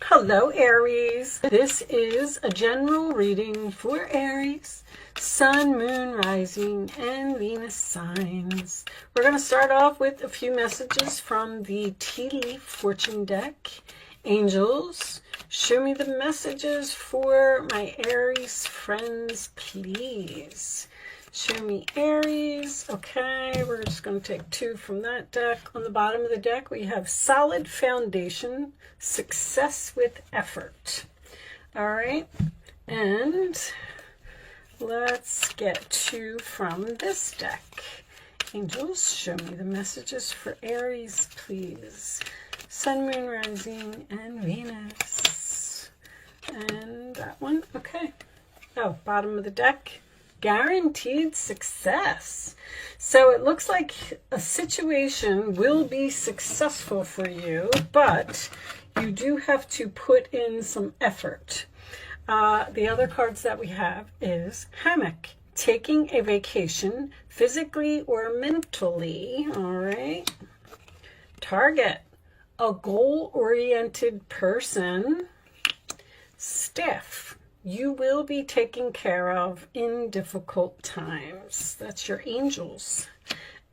Hello, Aries. This is a general reading for Aries, Sun, Moon, Rising, and Venus signs. We're going to start off with a few messages from the Tea Leaf Fortune deck. Angels, show me the messages for my Aries friends, please. Show me Aries. Okay, we're just going to take two from that deck. On the bottom of the deck, we have solid foundation, success with effort. All right, and let's get two from this deck. Angels, show me the messages for Aries, please. Sun, Moon, Rising, and Venus. And that one, okay. Oh, bottom of the deck. Guaranteed success. So it looks like a situation will be successful for you, but you do have to put in some effort. The other cards that we have is hammock, taking a vacation physically or mentally. All right. Target, a goal-oriented person. Staff, you will be taken care of in difficult times. That's your angels.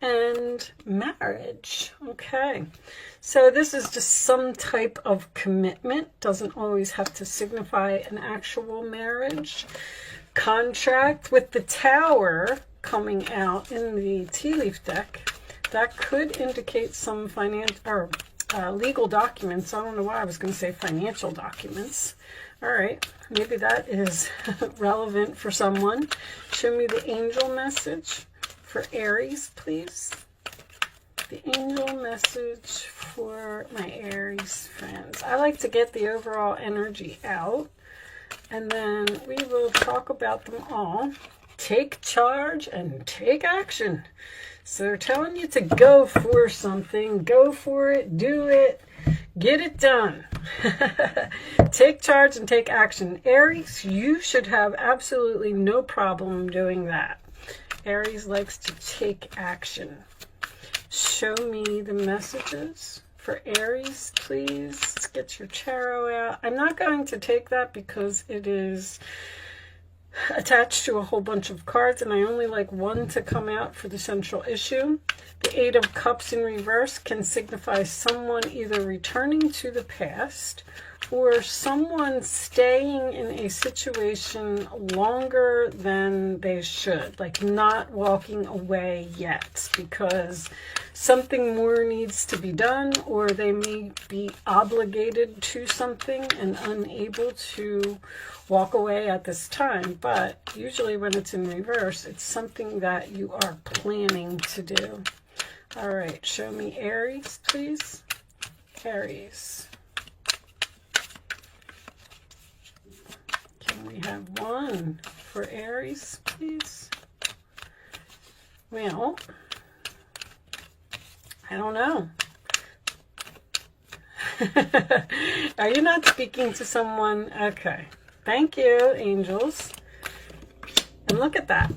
And marriage. Okay. So this is just some type of commitment. Doesn't always have to signify an actual marriage. Contract with the Tower coming out in the Tea Leaf deck. That could indicate some financial or legal documents. I don't know why I was going to say financial documents. All right, maybe that is relevant for someone. Show me the angel message for Aries, please. The angel message for my Aries friends. I like to get the overall energy out, and then we will talk about them all. Take charge and take action. So they're telling you to go for something. Go for it. Do it. Get it done. Take charge and take action. Aries, you should have absolutely no problem doing that. Aries likes to take action. Show me the messages for Aries, please. Let's get your tarot out. I'm not going to take that because it is attached to a whole bunch of cards, and I only like one to come out for the central issue. The Eight of Cups in reverse can signify someone either returning to the past or someone staying in a situation longer than they should, like not walking away yet because something more needs to be done, or they may be obligated to something and unable to walk away at this time. But usually when it's in reverse, it's something that you are planning to do. All right, show me Aries, please. Aries. Can we have one for Aries, please? Well, I don't know. Are you not speaking to someone? Okay. Thank you, angels. And look at that.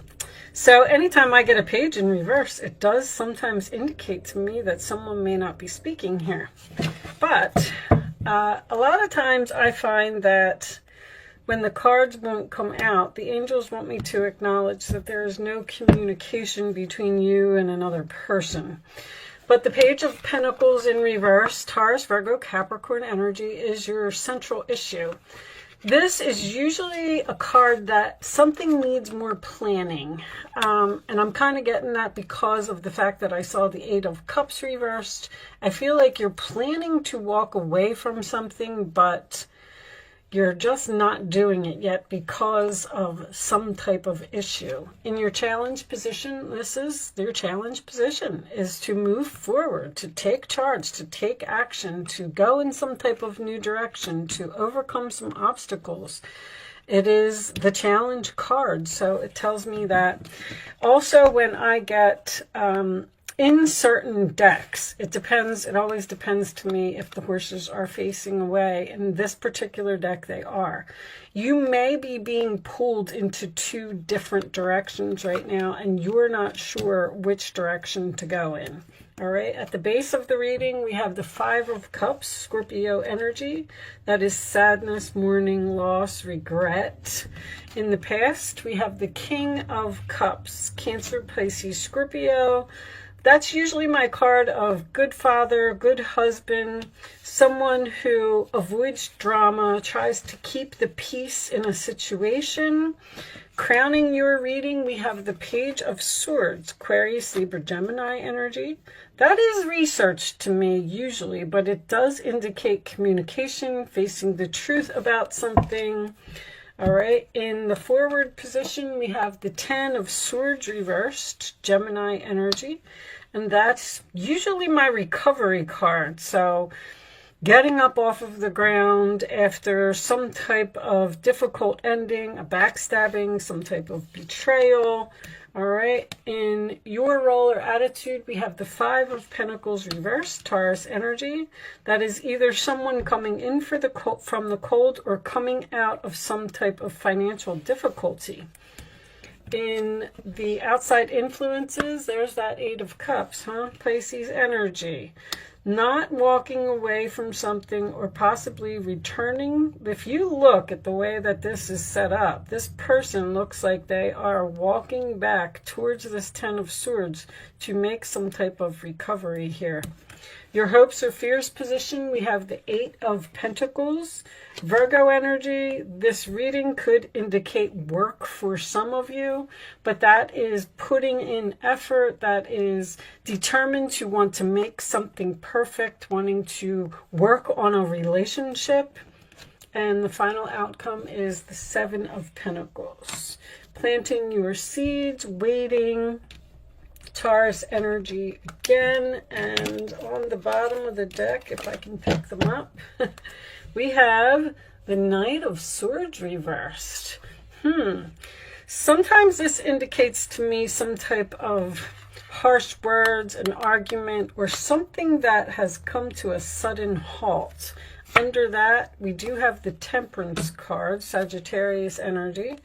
So anytime I get a page in reverse, it does sometimes indicate to me that someone may not be speaking here. But a lot of times I find that when the cards won't come out, the angels want me to acknowledge that there is no communication between you and another person. But the Page of Pentacles in reverse, Taurus, Virgo, Capricorn energy is your central issue. This is usually a card that something needs more planning. And I'm kind of getting that because of the fact that I saw the Eight of Cups reversed. I feel like you're planning to walk away from something, but you're just not doing it yet because of some type of issue. In your challenge position, this is your challenge position, is to move forward, to take charge, to take action, to go in some type of new direction, to overcome some obstacles. It is the challenge card, so it tells me that. Also, when I get in certain decks, it depends, it always depends to me if the horses are facing away. In this particular deck, they are. You may be being pulled into two different directions right now, and you're not sure which direction to go in. All right, at the base of the reading, we have the Five of Cups, Scorpio energy. That is sadness, mourning, loss, regret. In the past, we have the King of Cups, Cancer, Pisces, Scorpio. That's usually my card of good father, good husband, someone who avoids drama, tries to keep the peace in a situation. Crowning your reading, we have the Page of Swords, Aquarius, Libra, Gemini energy. That is research to me usually, but it does indicate communication, facing the truth about something. All right, in the forward position, we have the Ten of Swords reversed, Gemini energy, and that's usually my recovery card. So getting up off of the ground after some type of difficult ending, a backstabbing, some type of betrayal. All right, in your role or attitude, we have the Five of Pentacles reversed, Taurus energy. That is either someone coming in for the from the cold or coming out of some type of financial difficulty. In the outside influences, there's that Eight of Cups, Pisces energy. Not walking away from something or possibly returning. If you look at the way that this is set up, this person looks like they are walking back towards this Ten of Swords to make some type of recovery here. Your hopes or fears position, we have the Eight of Pentacles, Virgo energy. This reading could indicate work for some of you, but that is putting in effort, that is determined to want to make something perfect, wanting to work on a relationship. And the final outcome is the Seven of Pentacles. Planting your seeds, waiting. Taurus energy again, and on the bottom of the deck, if I can pick them up, we have the Knight of Swords reversed. Sometimes this indicates to me some type of harsh words, an argument, or something that has come to a sudden halt. Under that, we do have the Temperance card, Sagittarius energy.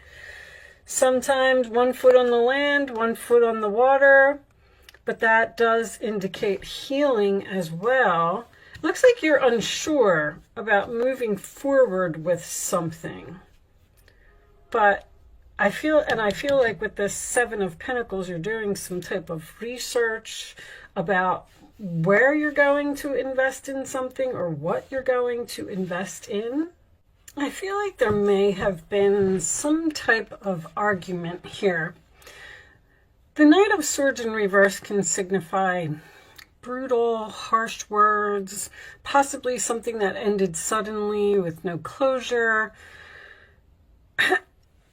Sometimes one foot on the land, one foot on the water, but that does indicate healing as well. Looks like you're unsure about moving forward with something. But I feel like with this Seven of Pentacles, you're doing some type of research about where you're going to invest in something or what you're going to invest in. I feel like there may have been some type of argument here. The Knight of Swords in reverse can signify brutal, harsh words, possibly something that ended suddenly with no closure.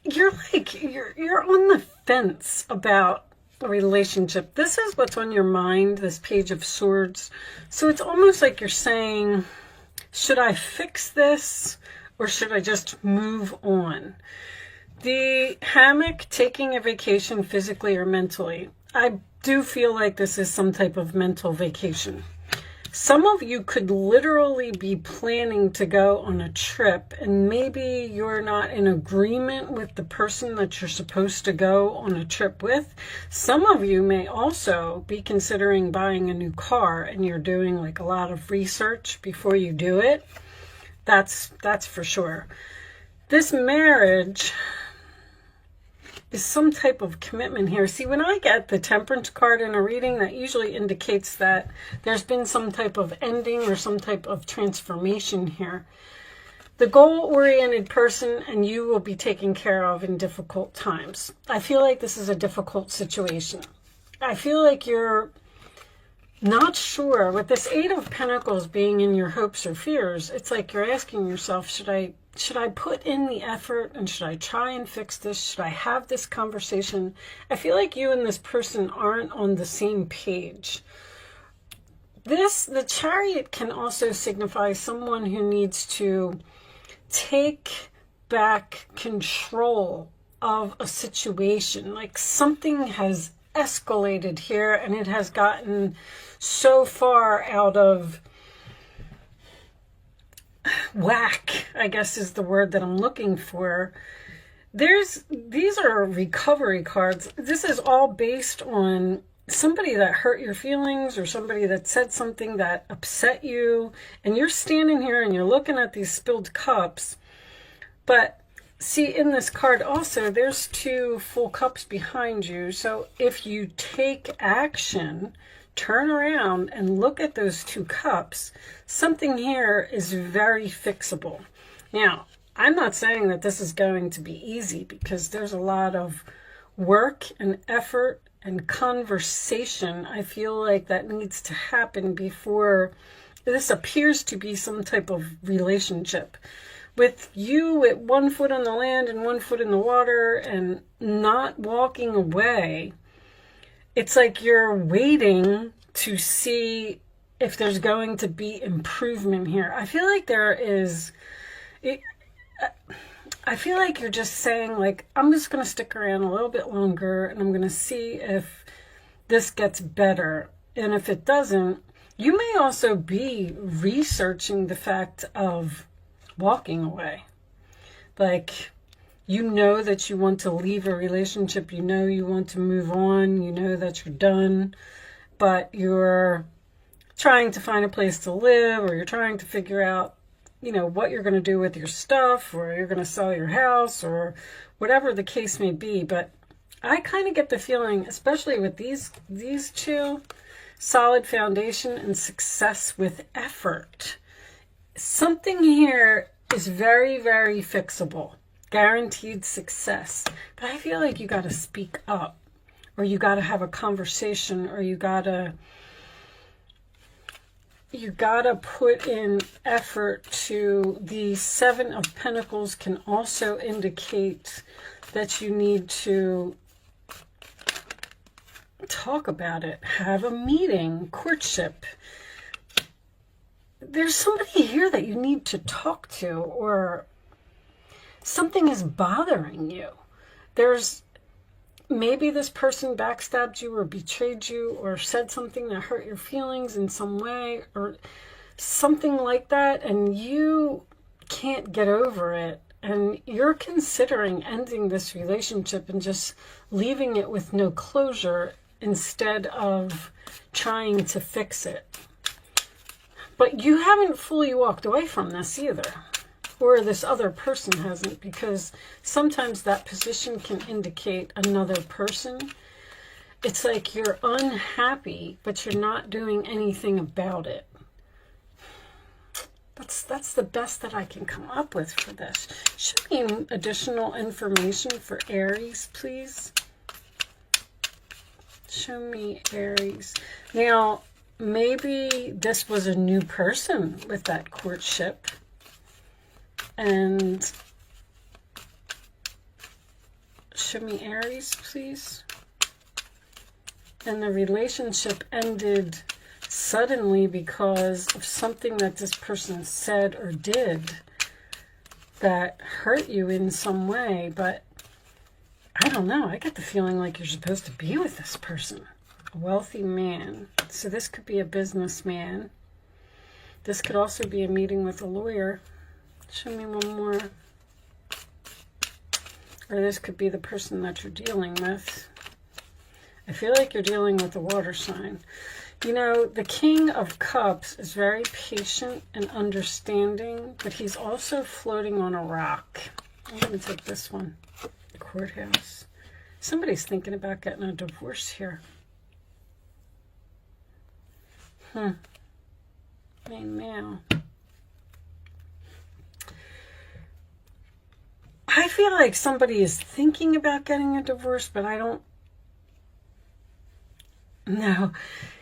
You're on the fence about a relationship. This is what's on your mind, this Page of Swords. So it's almost like you're saying, should I fix this? Or should I just move on? The hammock, taking a vacation physically or mentally. I do feel like this is some type of mental vacation. Some of you could literally be planning to go on a trip, and maybe you're not in agreement with the person that you're supposed to go on a trip with. Some of you may also be considering buying a new car, and you're doing like a lot of research before you do it. That's for sure. This marriage is some type of commitment here. See, when I get the Temperance card in a reading, that usually indicates that there's been some type of ending or some type of transformation here. The goal-oriented person, and you will be taken care of in difficult times. I feel like this is a difficult situation. I feel like you're not sure. With this Eight of Pentacles being in your hopes or fears, it's like you're asking yourself, should I put in the effort, and should I try and fix this? Should I have this conversation? I feel like you and this person aren't on the same page. The Chariot can also signify someone who needs to take back control of a situation. Like something has escalated here, and it has gotten so far out of whack, I guess is the word that I'm looking for. These are recovery cards. This is all based on somebody that hurt your feelings or somebody that said something that upset you, and you're standing here and you're looking at these spilled cups. But see, in this card also, there's 2 full cups behind you. So if you take action, turn around and look at those 2 cups, something here is very fixable. Now, I'm not saying that this is going to be easy, because there's a lot of work and effort and conversation, I feel like, that needs to happen before this appears to be some type of relationship. With you at 1 foot on the land and 1 foot in the water and not walking away, it's like you're waiting to see if there's going to be improvement here. I feel like there is... I feel like you're just saying, like, I'm just going to stick around a little bit longer and I'm going to see if this gets better. And if it doesn't, you may also be researching the fact of walking away. Like, you know that you want to leave a relationship, you know you want to move on, you know that you're done, but you're trying to find a place to live, or you're trying to figure out, you know, what you're going to do with your stuff, or you're going to sell your house, or whatever the case may be. But I kind of get the feeling, especially with these 2, solid foundation and success with effort. Something here is very, very fixable, guaranteed success. But I feel like you got to speak up, or you got to have a conversation, or you got to put in effort. To the 7 of Pentacles can also indicate that you need to talk about it, have a meeting, courtship. There's somebody here that you need to talk to, or something is bothering you. Maybe this person backstabbed you or betrayed you or said something that hurt your feelings in some way or something like that, and you can't get over it, and you're considering ending this relationship and just leaving it with no closure instead of trying to fix it. But you haven't fully walked away from this either. Or this other person hasn't, because sometimes that position can indicate another person. It's like you're unhappy, but you're not doing anything about it. That's the best that I can come up with for this. Show me additional information for Aries, please. Show me Aries. Now, maybe this was a new person with that courtship. And show me Aries, please. And the relationship ended suddenly because of something that this person said or did that hurt you in some way. But I don't know. I get the feeling like you're supposed to be with this person. A wealthy man. So this could be a businessman. This could also be a meeting with a lawyer. Show me one more. Or this could be the person that you're dealing with. I feel like you're dealing with a water sign. You know, the King of Cups is very patient and understanding, but he's also floating on a rock. I'm going to take this one. The courthouse. Somebody's thinking about getting a divorce here. Hey, now. I feel like somebody is thinking about getting a divorce, but I don't know.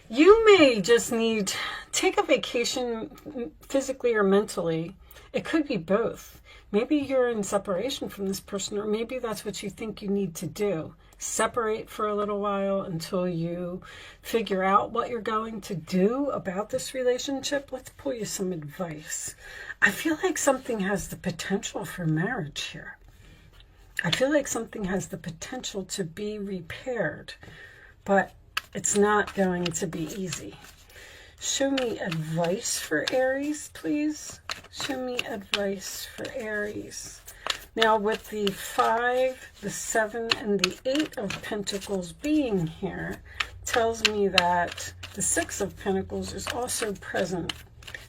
You may just need to take a vacation physically or mentally. It could be both. Maybe you're in separation from this person, or maybe that's what you think you need to do. Separate for a little while until you figure out what you're going to do about this relationship. Let's pull you some advice. I feel like something has the potential for marriage here. I feel like something has the potential to be repaired. but it's not going to be easy. Show me advice for Aries, please. Show me advice for Aries. Now, with the 5, the 7, and the 8 of Pentacles being here, tells me that the 6 of Pentacles is also present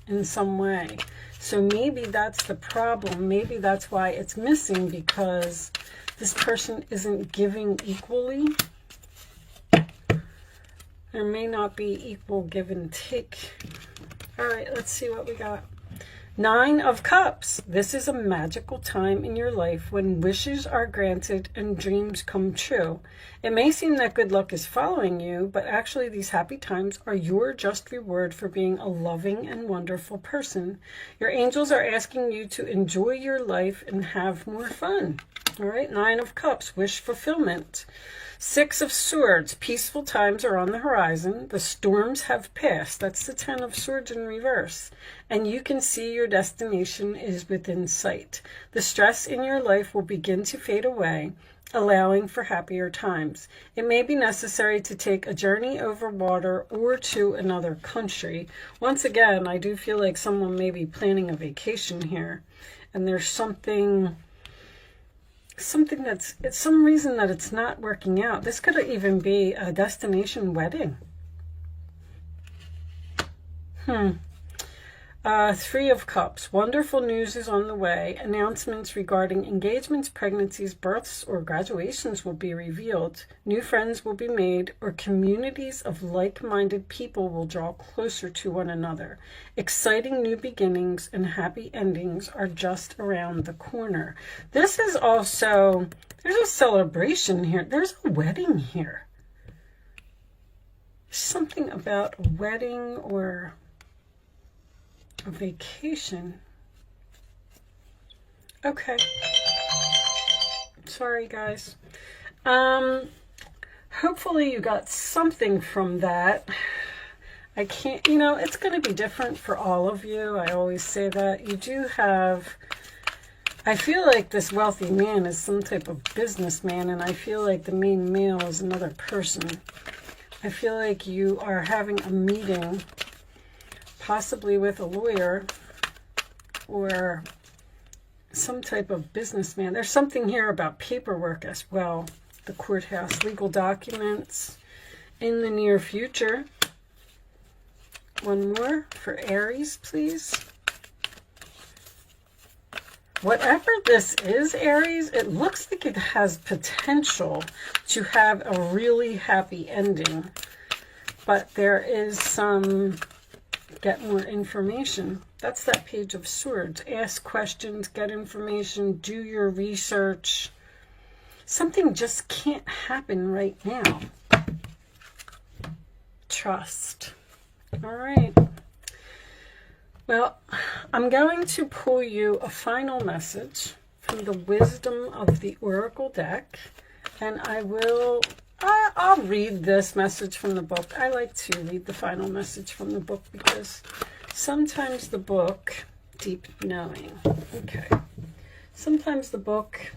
in some way. So maybe that's the problem. Maybe that's why it's missing, because this person isn't giving equally. There may not be equal give and take. All right, let's see what we got. 9 of Cups. This is a magical time in your life when wishes are granted and dreams come true. It may seem that good luck is following you, but actually these happy times are your just reward for being a loving and wonderful person. Your angels are asking you to enjoy your life and have more fun. All right, 9 of Cups, wish fulfillment. 6 of Swords, peaceful times are on the horizon. The storms have passed. That's the 10 of Swords in reverse. And you can see your destination is within sight. The stress in your life will begin to fade away, allowing for happier times. It may be necessary to take a journey over water or to another country. Once again, I do feel like someone may be planning a vacation here. And there's something that's, it's some reason that it's not working out. This could even be a destination wedding. 3 of Cups. Wonderful news is on the way. Announcements regarding engagements, pregnancies, births, or graduations will be revealed. New friends will be made, or communities of like-minded people will draw closer to one another. Exciting new beginnings and happy endings are just around the corner. This is also, there's a celebration here. There's a wedding here. Something about a wedding or a vacation. Okay. Sorry, guys. Hopefully you got something from that. I can't, you know, it's going to be different for all of you. I always say that. You do have, I feel like this wealthy man is some type of businessman, and I feel like the main male is another person. I feel like you are having a meeting, possibly with a lawyer or some type of businessman. There's something here about paperwork as well. The courthouse, legal documents in the near future. One more for Aries, please. Whatever this is, Aries, it looks like it has potential to have a really happy ending. But there is some, get more information. That's that Page of Swords. Ask questions, get information, do your research. Something just can't happen right now. Trust. All right. Well, I'm going to pull you a final message from the Wisdom of the Oracle deck, and I'll read this message from the book. I like to read the final message from the book because sometimes the book, deep knowing, okay, sometimes the book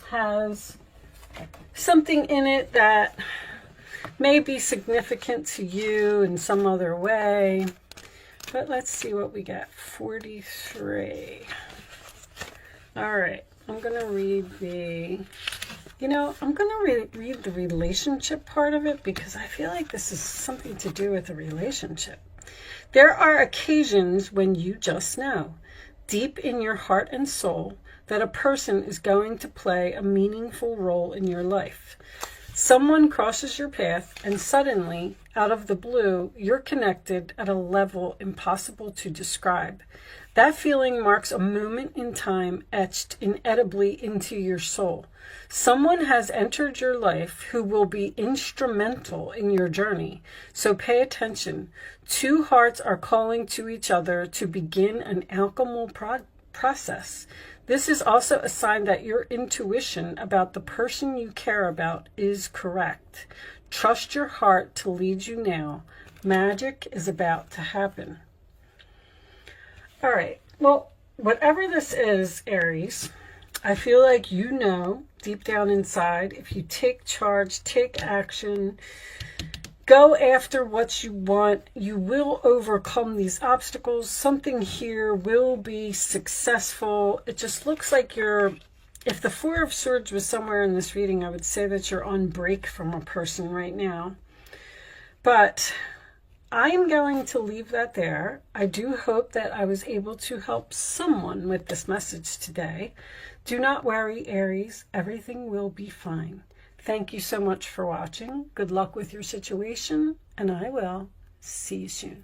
has something in it that may be significant to you in some other way. But let's see what we got. 43. All right. I'm going to read the, I'm going to read the relationship part of it because I feel like this is something to do with a relationship. There are occasions when you just know, deep in your heart and soul, that a person is going to play a meaningful role in your life. Someone crosses your path and suddenly, out of the blue, you're connected at a level impossible to describe. That feeling marks a moment in time etched inevitably into your soul. Someone has entered your life who will be instrumental in your journey. So pay attention. Two hearts are calling to each other to begin an alchemical process. This is also a sign that your intuition about the person you care about is correct. Trust your heart to lead you now. Magic is about to happen. All right. Well, whatever this is, Aries, I feel like you know deep down inside, if you take charge, take action, go after what you want, you will overcome these obstacles. Something here will be successful. It just looks like you're, if the Four of Swords was somewhere in this reading, I would say that you're on break from a person right now. But I'm going to leave that there. I do hope that I was able to help someone with this message today. Do not worry, Aries. Everything will be fine. Thank you so much for watching. Good luck with your situation, and I will see you soon.